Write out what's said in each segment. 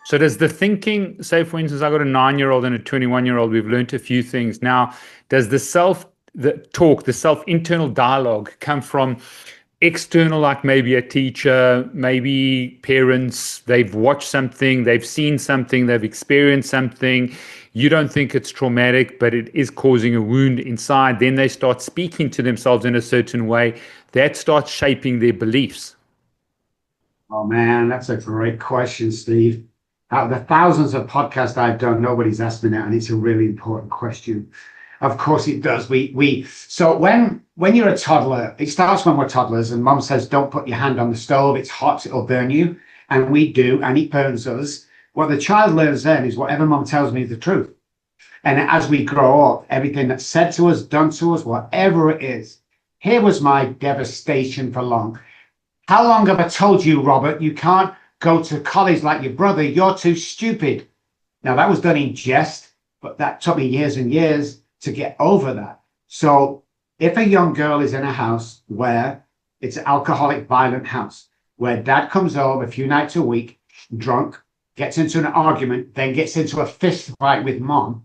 So does the thinking, say for instance, I got a 9-year-old and a 21-year-old, we've learned a few things. Now, does the talk, the internal dialogue come from external, like maybe a teacher, maybe parents, they've watched something, they've seen something, they've experienced something. You don't think it's traumatic, but it is causing a wound inside. Then they start speaking to themselves in a certain way. That starts shaping their beliefs. Oh man, that's a great question, Steve. Out of the thousands of podcasts I've done, nobody's asked me that, and it's a really important question. Of course it does. So when you're a toddler, it starts when we're toddlers, and mom says, "Don't put your hand on the stove, it's hot, it'll burn you." And we do, and it burns us. What the child learns then is whatever mom tells me is the truth. And as we grow up, everything that's said to us, done to us, whatever it is. Here was my devastation for long. How long have I told you, Robert, you can't go to college like your brother? You're too stupid. Now, that was done in jest, but that took me years and years to get over that. So if a young girl is in a house where it's an alcoholic, violent house, where dad comes over a few nights a week, drunk, gets into an argument, then gets into a fist fight with mom,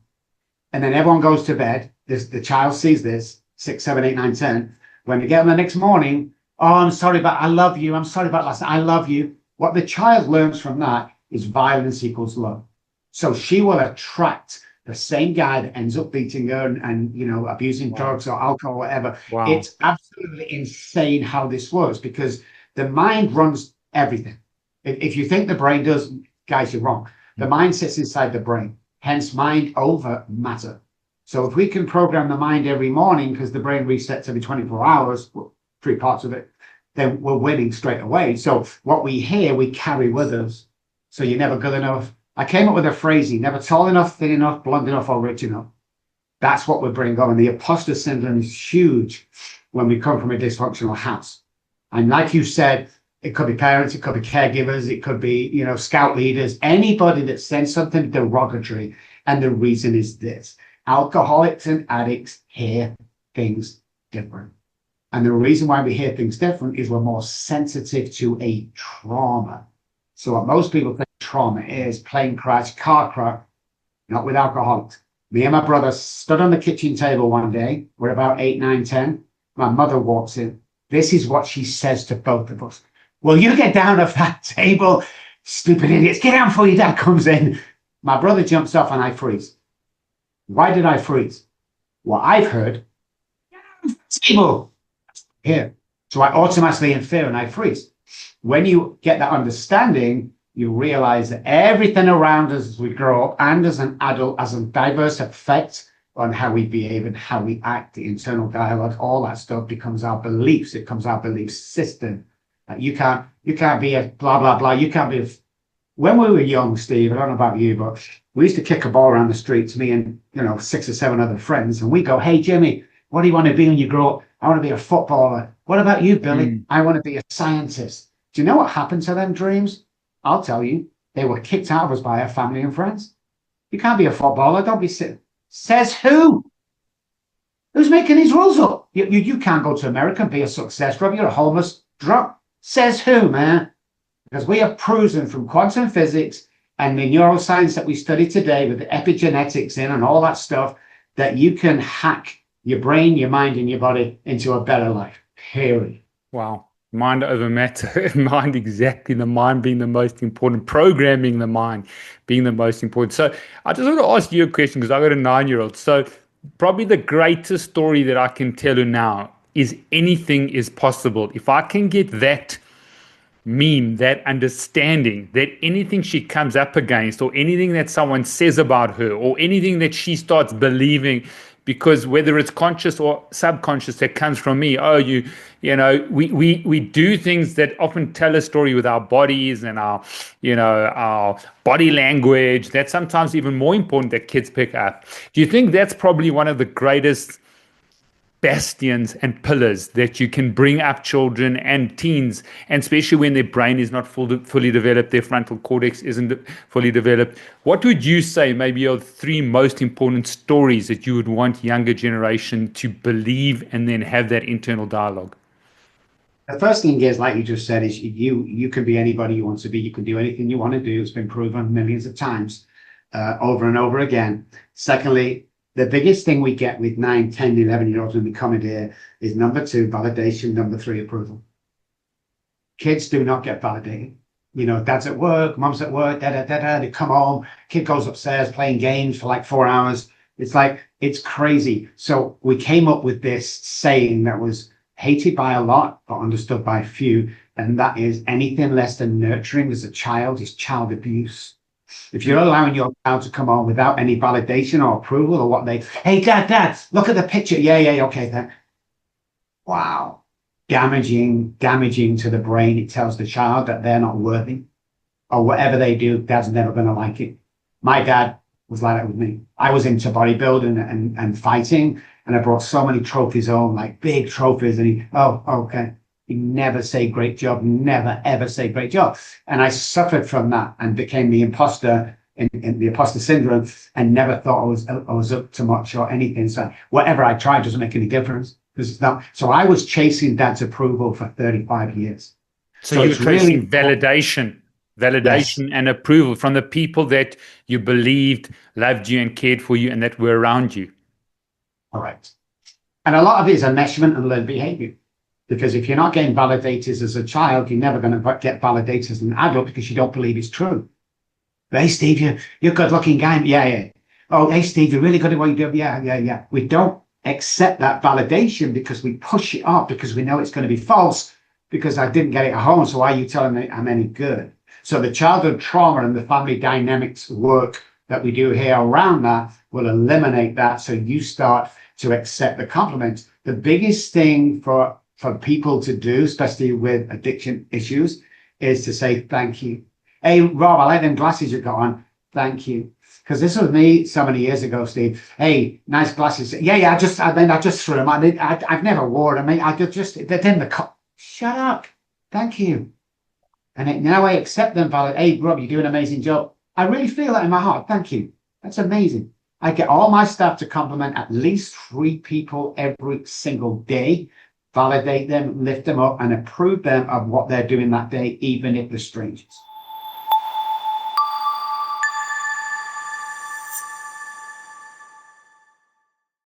and then everyone goes to bed, the child sees this, 6, 7, 8, 9, 10. When they get up the next morning, "Oh, I'm sorry, but I love you. I'm sorry about last night. I love you." What the child learns from that is violence equals love. So she will attract the same guy that ends up beating her and abusing drugs or alcohol or whatever. Wow. It's absolutely insane how this works, because the mind runs everything. If you think the brain does, guys, you're wrong. The mind sits inside the brain, hence mind over matter. So if we can program the mind every morning, because the brain resets every 24 hours, well, 3 parts of it, then we're winning straight away. So what we hear, we carry with us. So you're never good enough. I came up with a phrase: never tall enough, thin enough, blonde enough, or rich enough. That's what we bring on. And the imposter syndrome is huge when we come from a dysfunctional house. And like you said, it could be parents, it could be caregivers, it could be, scout leaders, anybody that says something derogatory. And the reason is this: alcoholics and addicts hear things different. And the reason why we hear things different is we're more sensitive to a trauma. So what most people think trauma is: plane crash, car crash, not with alcoholics. Me and my brother stood on the kitchen table one day. We're about 8, 9, 10. My mother walks in. This is what she says to both of us: "Will you get down off that table? Stupid idiots, get down before your dad comes in." My brother jumps off and I freeze. Why did I freeze? Well, I've heard, "Table." Here. So I automatically in fear and I freeze. When you get that understanding, you realize that everything around us as we grow up and as an adult has a diverse effect on how we behave and how we act. The internal dialogue, all that stuff becomes our beliefs. It becomes our belief system. You can't be a blah, blah, blah. You can't be when we were young, Steve, I don't know about you, but we used to kick a ball around the streets, me and 6 or 7 other friends, and we go, "Hey, Jimmy, what do you want to be when you grow up?" "I want to be a footballer." "What about you, Billy?" "I want to be a scientist." Do you know what happened to them dreams? I'll tell you. They were kicked out of us by our family and friends. "You can't be a footballer. Don't be sick." Says who? Who's making these rules up? You can't go to America and be a success, Rob. You're a homeless drunk. Says who, man? Because we have proven from quantum physics and the neuroscience that we study today with the epigenetics in and all that stuff, that you can hack your brain, your mind, and your body into a better life, period. Wow. Mind over matter. Mind, exactly. The mind being the most important. Programming the mind being the most important. So I just want to ask you a question, because I got a 9-year-old. So probably the greatest story that I can tell her now is anything is possible. If I can get that meme, that understanding that anything she comes up against, or anything that someone says about her, or anything that she starts believing, because whether it's conscious or subconscious, that comes from me. Oh, we do things that often tell a story with our bodies and our body language. That's sometimes even more important that kids pick up. Do you think that's probably one of the greatest bastions and pillars that you can bring up children and teens, and especially when their brain is not fully developed, their frontal cortex isn't fully developed? What would you say maybe are the 3 most important stories that you would want younger generation to believe and then have that internal dialogue? The first thing is, like you just said, is you can be anybody you want to be. You can do anything you want to do. It's been proven millions of times, over and over again. Secondly, the biggest thing we get with 9, 10, 11-year-olds when we come in here is number two, validation, number three, approval. Kids do not get validated. You know, dad's at work, mom's at work, da da da da. They come home, kid goes upstairs playing games for like 4 hours. It's like, it's crazy. So we came up with this saying that was hated by a lot, but understood by a few. And that is, anything less than nurturing as a child is child abuse. If you're allowing your child to come home without any validation or approval or what they, hey, dad, look at the picture. Yeah, okay, then. Wow. Damaging to the brain. It tells the child that they're not worthy, or whatever they do, dad's never going to like it. My dad was like that with me. I was into bodybuilding and fighting, and I brought so many trophies home, like big trophies. And he, oh, okay. He never say great job, never ever say great job. And I suffered from that and became the imposter in the imposter syndrome, and never thought I was up to much or anything. So whatever I tried doesn't make any difference. Because it's not. So I was chasing dad's approval for 35 years. So you were chasing validation, Yes, and approval from the people that you believed loved you and cared for you and that were around you. correct. And a lot of it is a measurement and learned behavior. Because if you're not getting validated as a child, you're never going to get validated as an adult because you don't believe it's true. Hey, Steve, you're a good looking guy. Yeah. Oh, hey, Steve, you're really good at what you do. Yeah. We don't accept that validation because we push it up because we know it's going to be false because I didn't get it at home. So why are you telling me I'm any good? So the childhood trauma and the family dynamics work that we do here around that will eliminate that. So you start to accept the compliments. The biggest thing for people to do, especially with addiction issues, is to say thank you. Hey, Rob, I like them glasses you got on. Thank you. Because this was me so many years ago, Steve. Hey, nice glasses. Yeah. I just threw them. I've never wore them. They're in the cup. Shut up. Thank you. And now I accept them valid. Hey, Rob, you do an amazing job. I really feel that in my heart. Thank you. That's amazing. I get all my staff to compliment at least 3 people every single day, validate them, lift them up, and approve them of what they're doing that day, even if they're strangers.